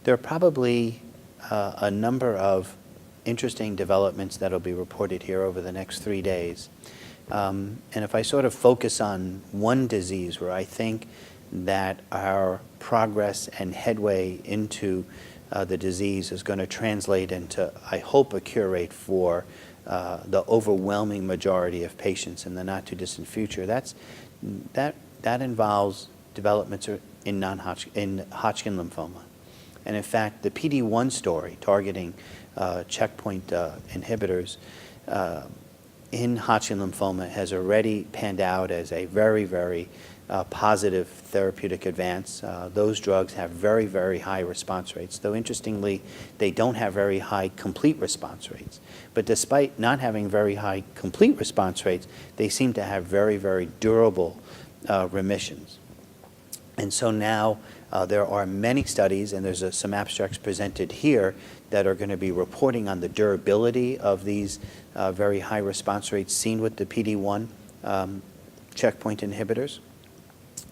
there are probably a number of interesting developments that will be reported here over the next 3 days. And if I sort of focus on one disease where I think that our progress and headway into the disease is going to translate into, I hope, a cure rate for the overwhelming majority of patients in the not-too-distant future, that involves developments in Hodgkin lymphoma. And in fact, the PD-1 story targeting checkpoint inhibitors in Hodgkin lymphoma has already panned out as a very, very positive therapeutic advance. Those drugs have very, very high response rates, though interestingly, they don't have very high complete response rates. But despite not having very high complete response rates, they seem to have very, very durable remissions. And so now there are many studies, and there's some abstracts presented here that are going to be reporting on the durability of these very high response rates seen with the PD-1 checkpoint inhibitors.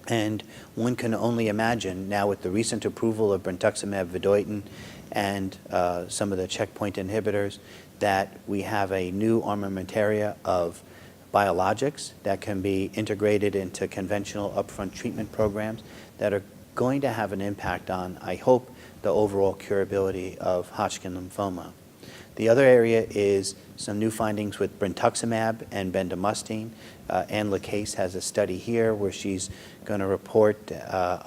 And one can only imagine now with the recent approval of brentuximab vedotin and some of the checkpoint inhibitors that we have a new armamentaria of biologics that can be integrated into conventional upfront treatment programs that are going to have an impact on, I hope, the overall curability of Hodgkin lymphoma. The other area is some new findings with brentuximab and bendamustine. Anne Lacase has a study here where she's going to report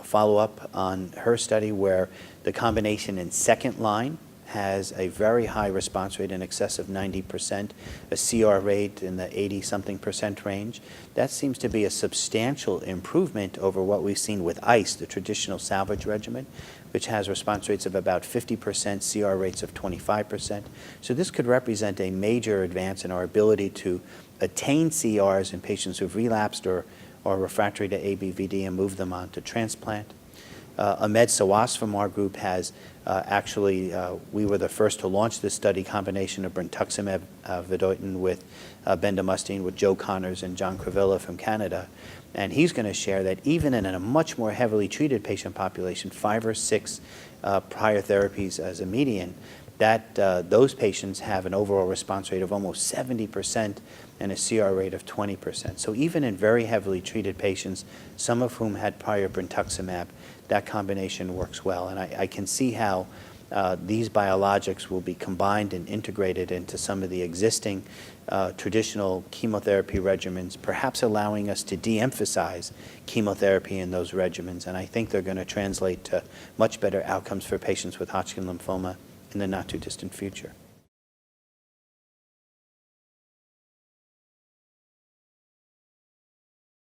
follow-up on her study where the combination in second line has a very high response rate in excess of 90%, a CR rate in the 80-something% range. That seems to be a substantial improvement over what we've seen with ICE, the traditional salvage regimen, which has response rates of about 50%, CR rates of 25%. So this could represent a major advance in our ability to attain CRs in patients who've relapsed or refractory to ABVD and move them on to transplant. Ahmed Sawas from our group has we were the first to launch this study combination of brentuximab vedotin with bendamustine with Joe Connors and John Cravilla from Canada. And he's going to share that even in a much more heavily treated patient population, 5 or 6 prior therapies as a median, that those patients have an overall response rate of almost 70% and a CR rate of 20%. So even in very heavily treated patients, some of whom had prior brentuximab, that combination works well. And I can see how these biologics will be combined and integrated into some of the existing traditional chemotherapy regimens, perhaps allowing us to de-emphasize chemotherapy in those regimens. And I think they're going to translate to much better outcomes for patients with Hodgkin lymphoma in the not-too-distant future.